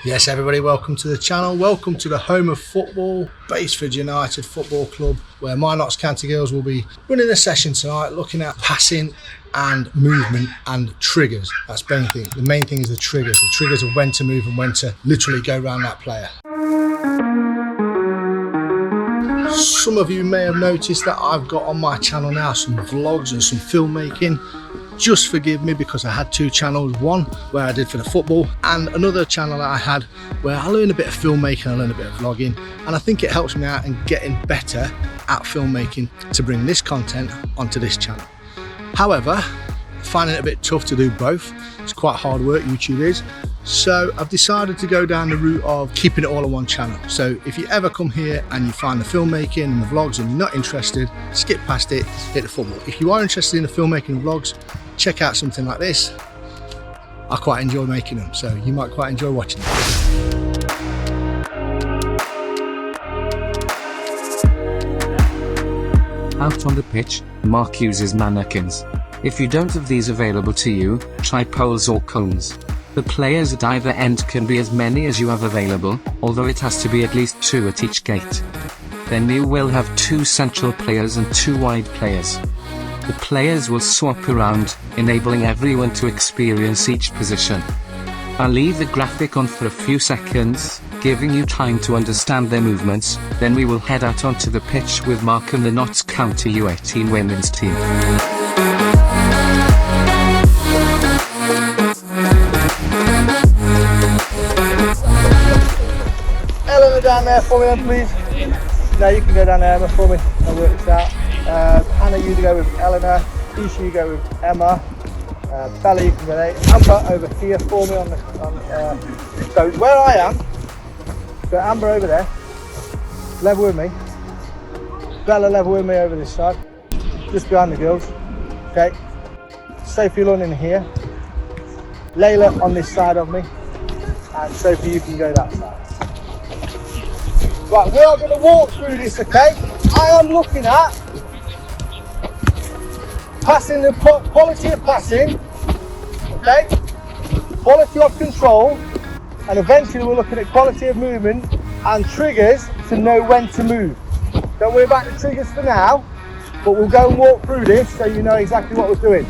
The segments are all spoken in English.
Yes, everybody, welcome to the channel. Welcome to the home of football, Baseford United Football Club, where my Notts County girls will be running a session tonight looking at passing and movement and triggers. That's the main thing. The main thing is the triggers. The triggers are when to move and when to literally go around that player. Some of you may have noticed that I've got on my channel now some vlogs and some filmmaking. Just forgive me because I had two channels, one where I did for the football and another channel that I had where I learned a bit of filmmaking, I learned a bit of vlogging, and I think it helps me out in getting better at filmmaking to bring this content onto this channel. However, finding it a bit tough to do both. It's quite hard work, YouTube is. So I've decided to go down the route of keeping it all on one channel. So if you ever come here and you find the filmmaking and the vlogs and you're not interested, skip past it, hit the football. If you are interested in the filmmaking and vlogs, check out something like this. I quite enjoy making them, so you might quite enjoy watching them. Out on the pitch, Mark uses mannequins. If you don't have these available to you, try poles or cones. The players at either end can be as many as you have available, although it has to be at least 2 at each gate. Then you will have 2 central players and 2 wide players. The players will swap around, enabling everyone to experience each position. I'll leave the graphic on for a few seconds, giving you time to understand their movements, then we will head out onto the pitch with Mark and the Notts County U18 women's team. Eleanor down there for me then, please. No, you can go down there, Emma, for me. I'll work this out. Anna, you go with Eleanor. Isha, you go with Emma. Bella, you can go there. Amber over here for me so where I am, so Amber over there, level with me. Bella level with me over this side, just behind the girls. Okay. Sophie Lunn in here. Layla on this side of me. And Sophie, you can go that side. Right, we are going to walk through this, okay? I am looking at passing, the quality of passing, okay? Quality of control, and eventually we're looking at quality of movement and triggers to know when to move. Don't worry about the triggers for now, but we'll go and walk through this so you know exactly what we're doing.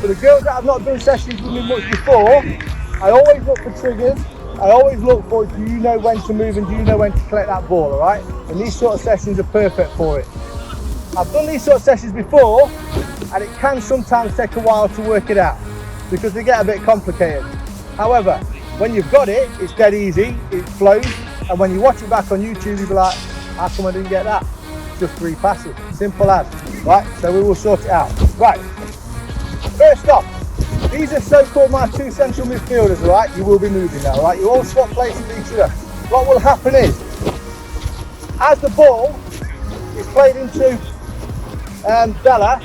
For the girls that have not done sessions with me much before, I always look for triggers. I always look for, do you know when to move and do you know when to collect that ball, all right? And these sort of sessions are perfect for it. I've done these sort of sessions before, and it can sometimes take a while to work it out because they get a bit complicated. However, when you've got it, it's dead easy, it flows, and when you watch it back on YouTube, you'll be like, how come I didn't get that? Just 3 passes, simple as, right? So we will sort it out. Right, first off, these are so-called my 2 central midfielders, all right? You will be moving now, all right? You all swap places with each other. What will happen is, as the ball is played into Bella,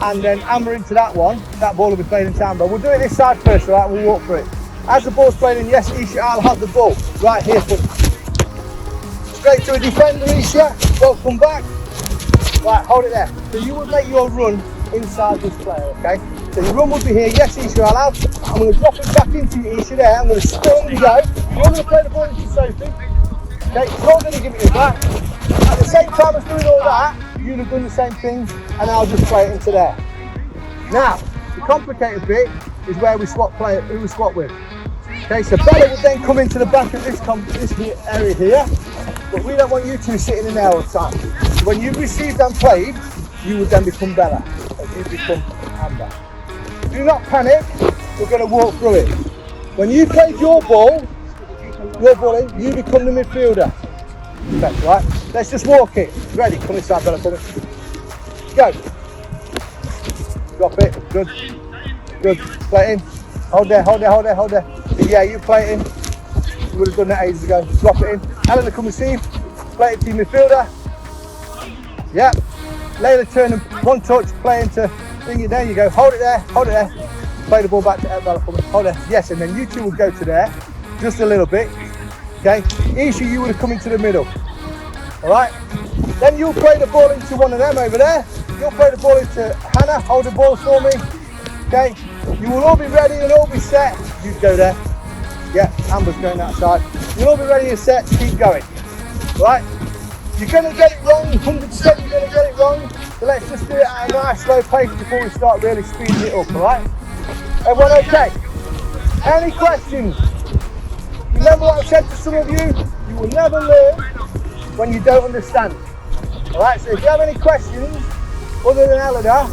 and then Amber into that one, that ball will be played into Amber. We'll do it this side first, all right? We'll walk through it. As the ball's played in, yes, Isha, I'll have the ball right here for you. Straight to a defender, Isha. Ball come back. Right, hold it there. So you would make your run inside this player, okay? So your run would be here, yes, Isha, I'll have. I'm going to drop it back into you, Isha, there. I'm going to spin and go. You're going to play the ball into Sophie. Okay, you're going to give it back. At the same time as doing all that, you'd have done the same thing, and I'll just play it into there. Now, the complicated bit is where we swap player, who we swap with. Okay, so Bella would then come into the back of this area here, but we don't want you two sitting in there all the time. So when you received and played, you would then become Bella, and you become Amber. Do not panic, we're going to walk through it. When you played your ball in, you become the midfielder. Okay, right, let's just walk it. Ready, come inside, Bella, come in. Go. Drop it, good. Good, play it in. Hold there. Yeah, you play it in. You would have done that ages ago. Drop it in. Eleanor, come receive. Play it to your midfielder. Yeah. Layla, turn and one touch, play into, bring it there, you go. Hold it there. Play the ball back to Bella for me. Hold there. Yes, and then you two will go to there. Just a little bit. Okay. Isha, you would have come into the middle. Alright. Then you'll play the ball into one of them over there. You'll play the ball into Hannah. Hold the ball for me. Okay. You will all be ready and all be set. You go there. Yeah, Amber's going that side. You'll all be ready and set to keep going. Right? You're going to get it wrong, 100% you're going to get it wrong. So let's just do it at a nice slow pace before we start really speeding it up, alright? Everyone okay? Any questions? Remember what I've said to some of you? You will never learn when you don't understand. Alright, so if you have any questions other than Eleanor,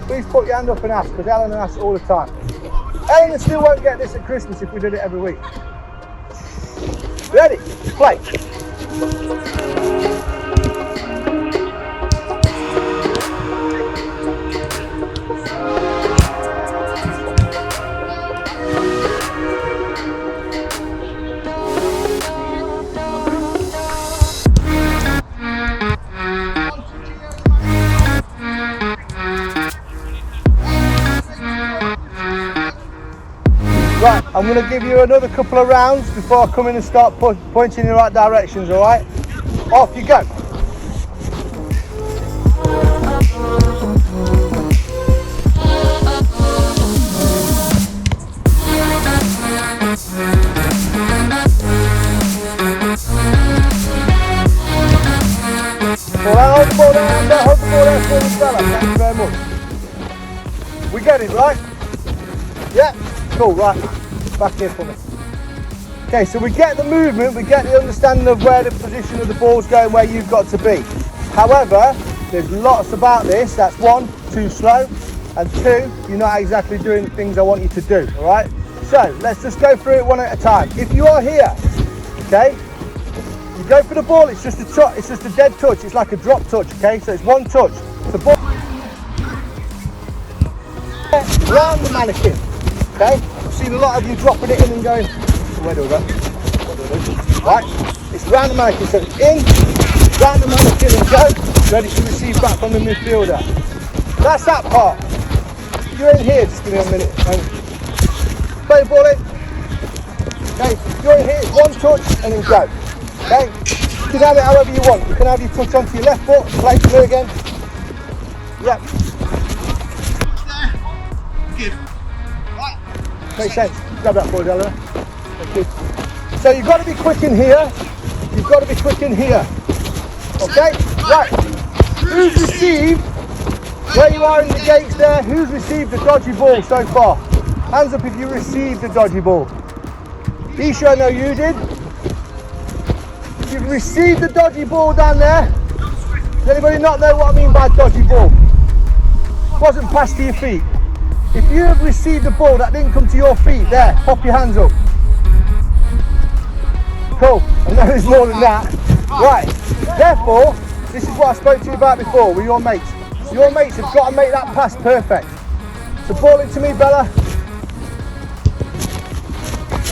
please put your hand up and ask, because Eleanor asks all the time. Eleanor still won't get this at Christmas if we did it every week. Ready? Play. Right, I'm going to give you another couple of rounds before I come in and start pointing in the right directions, alright? Off you go. Hold the ball there, hold the ball there for the fella. Thank you very much. We get it, right? Yeah. Cool, right, back here for me. Okay, so we get the movement, we get the understanding of where the position of the ball's going, where you've got to be. However, there's lots about this. That's one, too slow, and two, you're not exactly doing the things I want you to do, all right? So, let's just go through it one at a time. If you are here, okay, you go for the ball, it's just a dead touch, it's like a drop touch, okay? So it's one touch. The ball around the mannequin. Okay, I've seen a lot of you dropping it in and going, where do I go? What do I do? Right, it's round the mannequin, so it's in, round the mannequin and go, ready to receive back from the midfielder. That's that part. You're in here, just give me a minute. Play the ball in. Okay, you're in here, one touch and then go. Okay, you can have it however you want. You can have your touch onto your left foot, play through again. Yep. Give. Makes sense. Grab that forward, Eleanor. Thank you. So you've got to be quick in here. You've got to be quick in here. Okay? Right. Who's received, where you are in the gates there, who's received the dodgy ball so far? Hands up if you received the dodgy ball. Isha, I know you did. You've received the dodgy ball down there. Does anybody not know what I mean by dodgy ball? Wasn't passed to your feet. If you have received a ball that didn't come to your feet, there, pop your hands up. Cool, I know there's more than that. Right, therefore, this is what I spoke to you about before with your mates. Your mates have got to make that pass perfect. So ball it to me, Bella.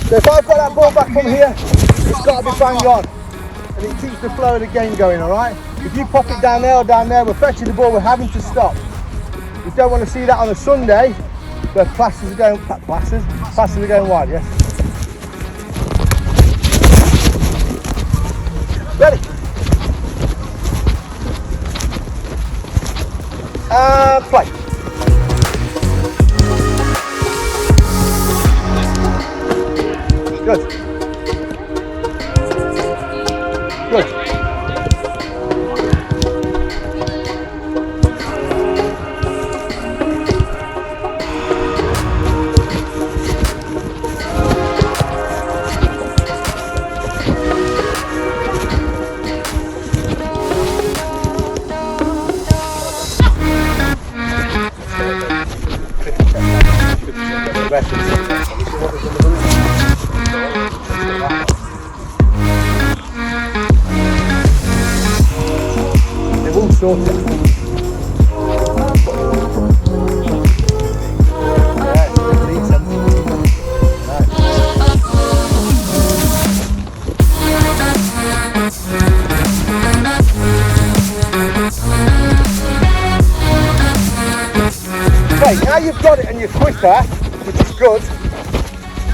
So if I've got that ball back from here, it's got to be bang on. And it keeps the flow of the game going, all right? If you pop it down there or down there, we're fetching the ball, we're having to stop. We don't want to see that on a Sunday where passes are going wide, yes? Ready? Play. Good. Good. They won't sort it. Okay, now you've got it and you're quicker, which is good.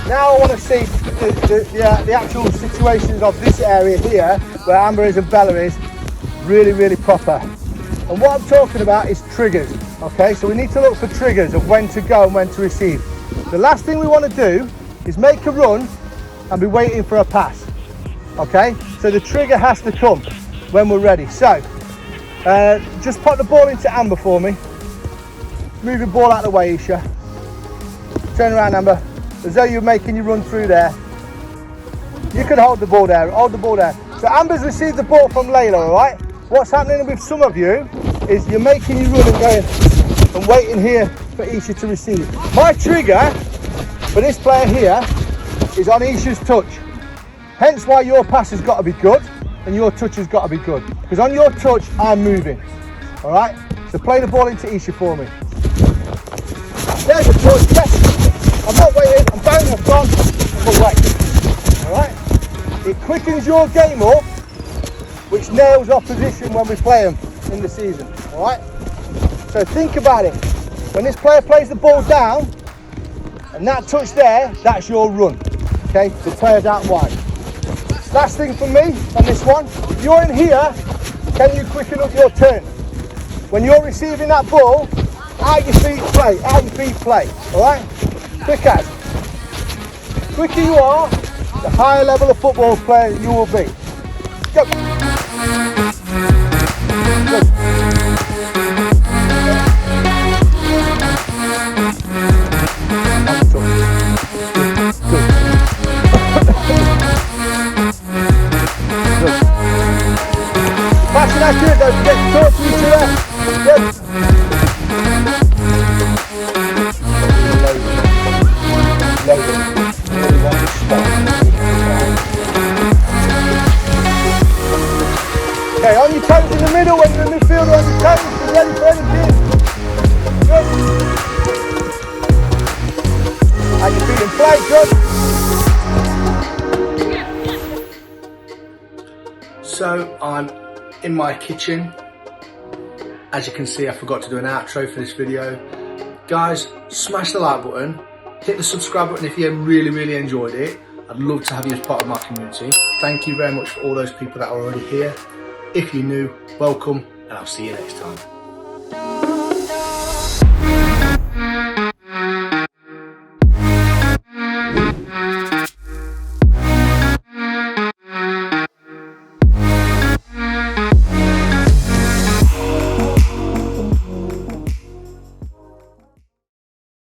Now I want to see the actual situations of this area here, where Amber is and Bella is, really proper. And what I'm talking about is triggers, okay? So we need to look for triggers of when to go and when to receive. The last thing we want to do is make a run and be waiting for a pass. Okay, so the trigger has to come when we're ready. So just put the ball into Amber for me. Move your ball out of the way, Isha. Turn around, Amber, as though you're making you run through there. You can hold the ball there, hold the ball there. So Amber's received the ball from Layla, all right? What's happening with some of you is you're making you run and going and waiting here for Isha to receive. My trigger for this player here is on Isha's touch. Hence why your pass has got to be good and your touch has got to be good. Because on your touch, I'm moving. All right? So play the ball into Isha for me. There's the touch. Yes. I'm not waiting. I'm bang. I'm gone. I'm away. All right? It quickens your game up, which nails opposition when we play them in the season. All right? So think about it. When this player plays the ball down, and that touch there, that's your run. Okay? The player's out wide. Last thing from me on this one, if you're in here, can you quicken up your turn? When you're receiving that ball, out your feet play, out your feet play, all right? Quick as. The quicker you are, the higher level of football player you will be. Go. Good. Passing accurate, don't forget to talk to each other. Good. Okay, on your toes in the middle when you're in the midfielder, on your toes, be ready for anything. Good. And your feet in play, good. So I'm in my kitchen. As you can see, I forgot to do an outro for this video. Guys, smash the like button, hit the subscribe button if you really enjoyed it. I'd love to have you as part of my community. Thank you very much for all those people that are already here. If you're new, welcome, and I'll see you next time.